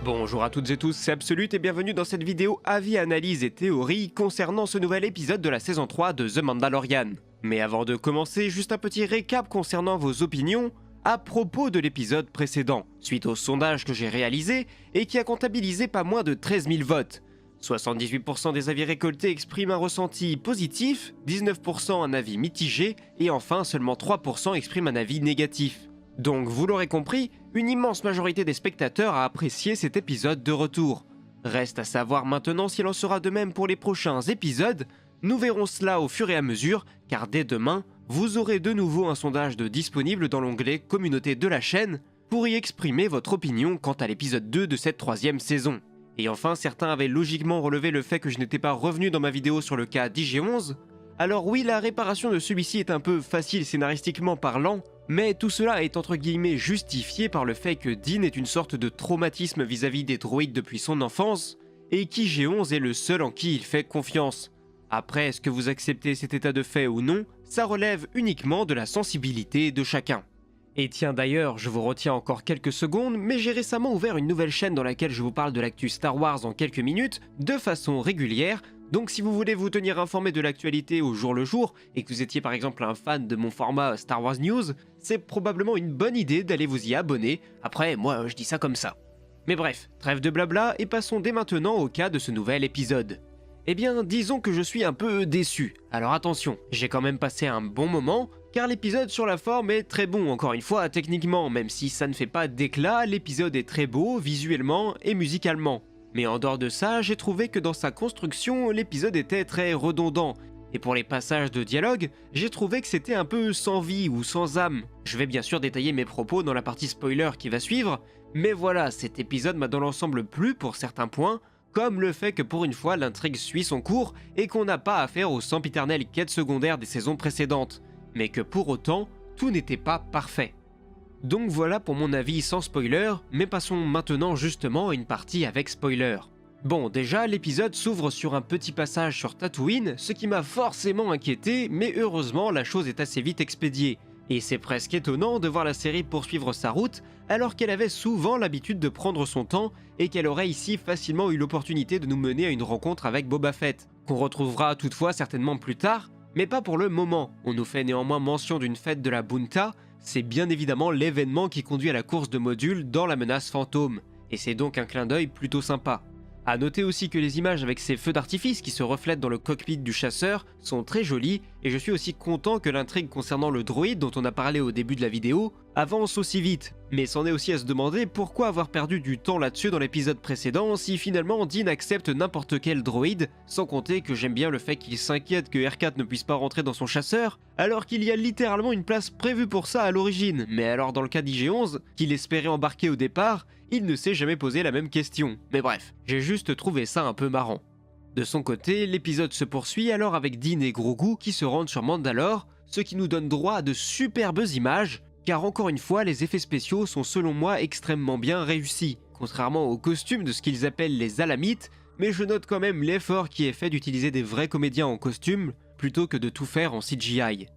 Bonjour à toutes et tous, c'est Absolute et bienvenue dans cette vidéo avis, analyse et théorie concernant ce nouvel épisode de la saison 3 de The Mandalorian. Mais avant de commencer, juste un petit récap concernant vos opinions à propos de l'épisode précédent, suite au sondage que j'ai réalisé et qui a comptabilisé pas moins de 13 000 votes. 78% des avis récoltés expriment un ressenti positif, 19% un avis mitigé et enfin seulement 3% expriment un avis négatif. Donc vous l'aurez compris, une immense majorité des spectateurs a apprécié cet épisode de retour. Reste à savoir maintenant s'il en sera de même pour les prochains épisodes. Nous verrons cela au fur et à mesure, car dès demain, vous aurez de nouveau un sondage disponible dans l'onglet Communauté de la chaîne pour y exprimer votre opinion quant à l'épisode 2 de cette troisième saison. Et enfin, certains avaient logiquement relevé le fait que je n'étais pas revenu dans ma vidéo sur le cas d'IG-11. Alors oui, la réparation de celui-ci est un peu facile scénaristiquement parlant, mais tout cela est entre guillemets justifié par le fait que Dean est une sorte de traumatisme vis-à-vis des droïdes depuis son enfance, et qu'IG-11 est le seul en qui il fait confiance. Après, est-ce que vous acceptez cet état de fait ou non, ça relève uniquement de la sensibilité de chacun. Et tiens d'ailleurs, je vous retiens encore quelques secondes, mais j'ai récemment ouvert une nouvelle chaîne dans laquelle je vous parle de l'actu Star Wars en quelques minutes, de façon régulière, donc si vous voulez vous tenir informé de l'actualité au jour le jour, et que vous étiez par exemple un fan de mon format Star Wars News, c'est probablement une bonne idée d'aller vous y abonner, après moi je dis ça comme ça. Mais bref, trêve de blabla et passons dès maintenant au cas de ce nouvel épisode. Eh bien, disons que je suis un peu déçu. Alors attention, j'ai quand même passé un bon moment, car l'épisode sur la forme est très bon, encore une fois, techniquement, même si ça ne fait pas d'éclat, l'épisode est très beau, visuellement et musicalement. Mais en dehors de ça, j'ai trouvé que dans sa construction, l'épisode était très redondant. Et pour les passages de dialogue, j'ai trouvé que c'était un peu sans vie ou sans âme. Je vais bien sûr détailler mes propos dans la partie spoiler qui va suivre, mais voilà, cet épisode m'a dans l'ensemble plu pour certains points, comme le fait que pour une fois l'intrigue suit son cours et qu'on n'a pas affaire aux sempiternelles quêtes secondaires des saisons précédentes, mais que pour autant, tout n'était pas parfait. Donc voilà pour mon avis sans spoiler, mais passons maintenant justement à une partie avec spoiler. Bon, déjà l'épisode s'ouvre sur un petit passage sur Tatooine, ce qui m'a forcément inquiété, mais heureusement la chose est assez vite expédiée. Et c'est presque étonnant de voir la série poursuivre sa route, alors qu'elle avait souvent l'habitude de prendre son temps, et qu'elle aurait ici facilement eu l'opportunité de nous mener à une rencontre avec Boba Fett, qu'on retrouvera toutefois certainement plus tard, mais pas pour le moment. On nous fait néanmoins mention d'une fête de la Bunta, c'est bien évidemment l'événement qui conduit à la course de modules dans la menace fantôme, et c'est donc un clin d'œil plutôt sympa. A noter aussi que les images avec ces feux d'artifice qui se reflètent dans le cockpit du chasseur sont très jolies, et je suis aussi content que l'intrigue concernant le droïde dont on a parlé au début de la vidéo avance aussi vite. Mais c'en est aussi à se demander pourquoi avoir perdu du temps là-dessus dans l'épisode précédent si finalement Dean accepte n'importe quel droïde, sans compter que j'aime bien le fait qu'il s'inquiète que R4 ne puisse pas rentrer dans son chasseur, alors qu'il y a littéralement une place prévue pour ça à l'origine, mais alors dans le cas d'IG-11, qu'il espérait embarquer au départ, il ne s'est jamais posé la même question. Mais bref, j'ai juste trouvé ça un peu marrant. De son côté, l'épisode se poursuit alors avec Dean et Grogu qui se rendent sur Mandalore, ce qui nous donne droit à de superbes images, car encore une fois, les effets spéciaux sont selon moi extrêmement bien réussis, contrairement aux costumes de ce qu'ils appellent les Alamites, mais je note quand même l'effort qui est fait d'utiliser des vrais comédiens en costume, plutôt que de tout faire en CGI.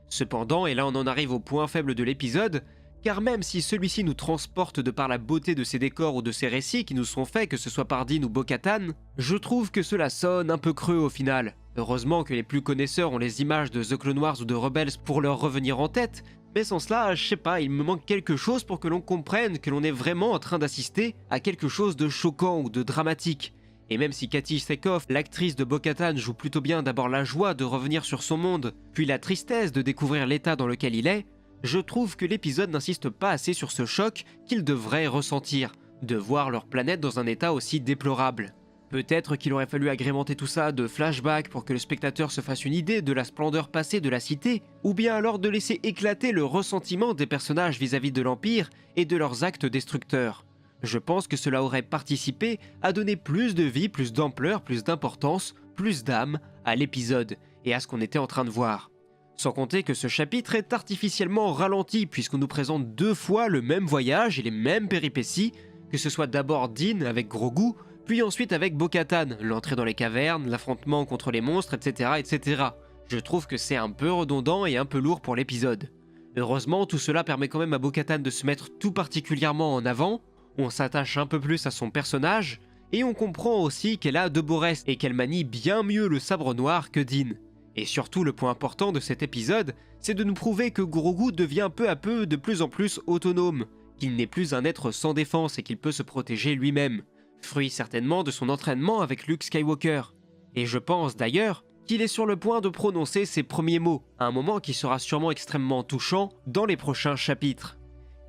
Cependant, et là on en arrive au point faible de l'épisode, car même si celui-ci nous transporte de par la beauté de ses décors ou de ses récits qui nous sont faits, que ce soit par Dean ou Bo-Katan, je trouve que cela sonne un peu creux au final. Heureusement que les plus connaisseurs ont les images de The Clone Wars ou de Rebels pour leur revenir en tête, mais sans cela, je sais pas, il me manque quelque chose pour que l'on comprenne que l'on est vraiment en train d'assister à quelque chose de choquant ou de dramatique. Et même si Katee Sackhoff, l'actrice de Bo-Katan, joue plutôt bien d'abord la joie de revenir sur son monde, puis la tristesse de découvrir l'état dans lequel il est, je trouve que l'épisode n'insiste pas assez sur ce choc qu'ils devraient ressentir, de voir leur planète dans un état aussi déplorable. Peut-être qu'il aurait fallu agrémenter tout ça de flashbacks pour que le spectateur se fasse une idée de la splendeur passée de la cité, ou bien alors de laisser éclater le ressentiment des personnages vis-à-vis de l'Empire et de leurs actes destructeurs. Je pense que cela aurait participé à donner plus de vie, plus d'ampleur, plus d'importance, plus d'âme à l'épisode et à ce qu'on était en train de voir. Sans compter que ce chapitre est artificiellement ralenti puisqu'on nous présente deux fois le même voyage et les mêmes péripéties, que ce soit d'abord Dean avec Grogu, puis ensuite avec Bo-Katan, l'entrée dans les cavernes, l'affrontement contre les monstres, etc., etc. Je trouve que c'est un peu redondant et un peu lourd pour l'épisode. Heureusement, tout cela permet quand même à Bo-Katan de se mettre tout particulièrement en avant, On s'attache un peu plus à son personnage, et on comprend aussi qu'elle a de beaux restes et qu'elle manie bien mieux le sabre noir que Din. Et surtout, le point important de cet épisode, c'est de nous prouver que Grogu devient peu à peu de plus en plus autonome, qu'il n'est plus un être sans défense et qu'il peut se protéger lui-même, fruit certainement de son entraînement avec Luke Skywalker. Et je pense d'ailleurs qu'il est sur le point de prononcer ses premiers mots, à un moment qui sera sûrement extrêmement touchant dans les prochains chapitres.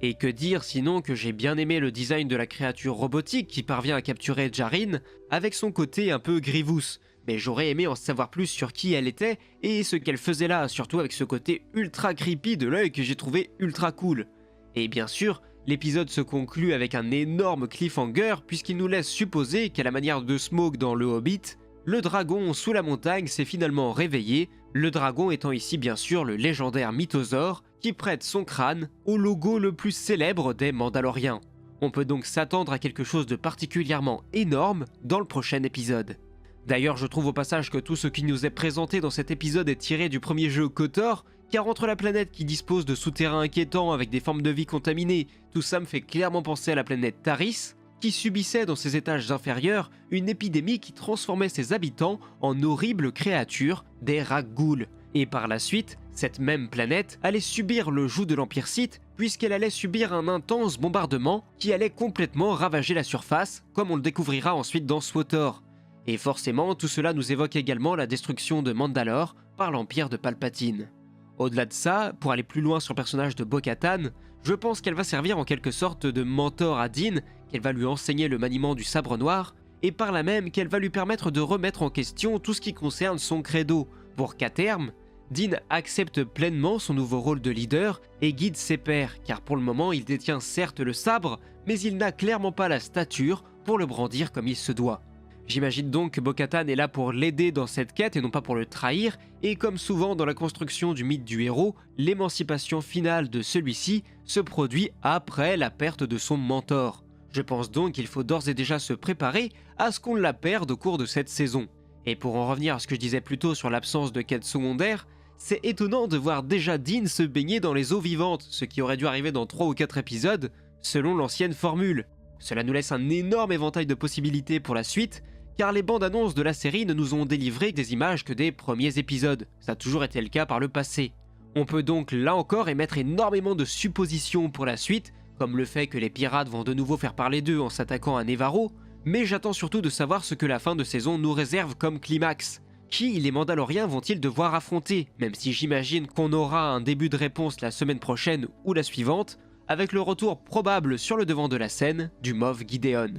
Et que dire sinon que j'ai bien aimé le design de la créature robotique qui parvient à capturer Djarin avec son côté un peu Grievous, mais j'aurais aimé en savoir plus sur qui elle était et ce qu'elle faisait là, surtout avec ce côté ultra creepy de l'œil que j'ai trouvé ultra cool. Et bien sûr, l'épisode se conclut avec un énorme cliffhanger puisqu'il nous laisse supposer qu'à la manière de Smaug dans Le Hobbit, le dragon sous la montagne s'est finalement réveillé, le dragon étant ici bien sûr le légendaire mythosaure qui prête son crâne au logo le plus célèbre des Mandaloriens. On peut donc s'attendre à quelque chose de particulièrement énorme dans le prochain épisode. D'ailleurs, je trouve au passage que tout ce qui nous est présenté dans cet épisode est tiré du premier jeu KOTOR, car entre la planète qui dispose de souterrains inquiétants avec des formes de vie contaminées, tout ça me fait clairement penser à la planète Taris, qui subissait dans ses étages inférieurs une épidémie qui transformait ses habitants en horribles créatures, des Rakghouls. Et par la suite, cette même planète allait subir le joug de l'Empire Sith, puisqu'elle allait subir un intense bombardement qui allait complètement ravager la surface, comme on le découvrira ensuite dans SWTOR. Et forcément, tout cela nous évoque également la destruction de Mandalore par l'Empire de Palpatine. Au-delà de ça, pour aller plus loin sur le personnage de Bo-Katan, je pense qu'elle va servir en quelque sorte de mentor à Din, qu'elle va lui enseigner le maniement du sabre noir, et par là même qu'elle va lui permettre de remettre en question tout ce qui concerne son credo, pour qu'à terme, Din accepte pleinement son nouveau rôle de leader et guide ses pairs, car pour le moment il détient certes le sabre, mais il n'a clairement pas la stature pour le brandir comme il se doit. J'imagine donc que Bo-Katan est là pour l'aider dans cette quête et non pas pour le trahir, et comme souvent dans la construction du mythe du héros, l'émancipation finale de celui-ci se produit après la perte de son mentor. Je pense donc qu'il faut d'ores et déjà se préparer à ce qu'on la perde au cours de cette saison. Et pour en revenir à ce que je disais plus tôt sur l'absence de quête secondaire, c'est étonnant de voir déjà Din se baigner dans les eaux vivantes, ce qui aurait dû arriver dans 3 ou 4 épisodes, selon l'ancienne formule. Cela nous laisse un énorme éventail de possibilités pour la suite, car les bandes annonces de la série ne nous ont délivré des images que des premiers épisodes, ça a toujours été le cas par le passé. On peut donc là encore émettre énormément de suppositions pour la suite, comme le fait que les pirates vont de nouveau faire parler d'eux en s'attaquant à Nevarro, mais j'attends surtout de savoir ce que la fin de saison nous réserve comme climax. Qui les Mandaloriens vont-ils devoir affronter, même si j'imagine qu'on aura un début de réponse la semaine prochaine ou la suivante, avec le retour probable sur le devant de la scène du Moff Gideon.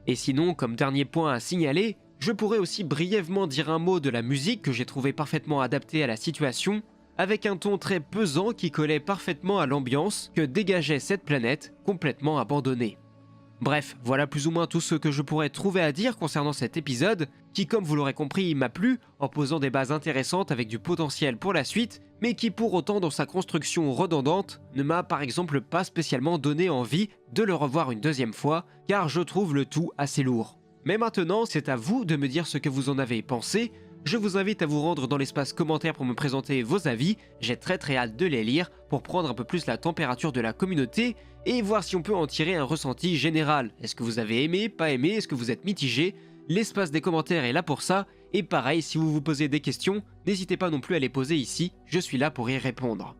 Et sinon, comme dernier point à signaler, je pourrais aussi brièvement dire un mot de la musique que j'ai trouvé parfaitement adaptée à la situation, avec un ton très pesant qui collait parfaitement à l'ambiance que dégageait cette planète complètement abandonnée. Bref, voilà plus ou moins tout ce que je pourrais trouver à dire concernant cet épisode, qui comme vous l'aurez compris m'a plu, en posant des bases intéressantes avec du potentiel pour la suite, mais qui pour autant dans sa construction redondante, ne m'a par exemple pas spécialement donné envie de le revoir une deuxième fois, car je trouve le tout assez lourd. Mais maintenant, c'est à vous de me dire ce que vous en avez pensé. Je vous invite à vous rendre dans l'espace commentaire pour me présenter vos avis, j'ai très hâte de les lire pour prendre un peu plus la température de la communauté et voir si on peut en tirer un ressenti général. Est-ce que vous avez aimé, pas aimé, est-ce que vous êtes mitigé? L'espace des commentaires est là pour ça, et pareil, si vous vous posez des questions, n'hésitez pas non plus à les poser ici, je suis là pour y répondre.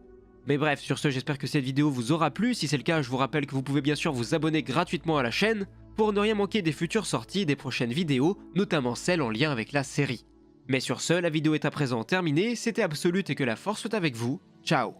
Mais bref, sur ce, j'espère que cette vidéo vous aura plu, si c'est le cas, je vous rappelle que vous pouvez bien sûr vous abonner gratuitement à la chaîne pour ne rien manquer des futures sorties des prochaines vidéos, notamment celles en lien avec la série. Mais sur ce, la vidéo est à présent terminée, c'était Absolute et que la force soit avec vous, ciao.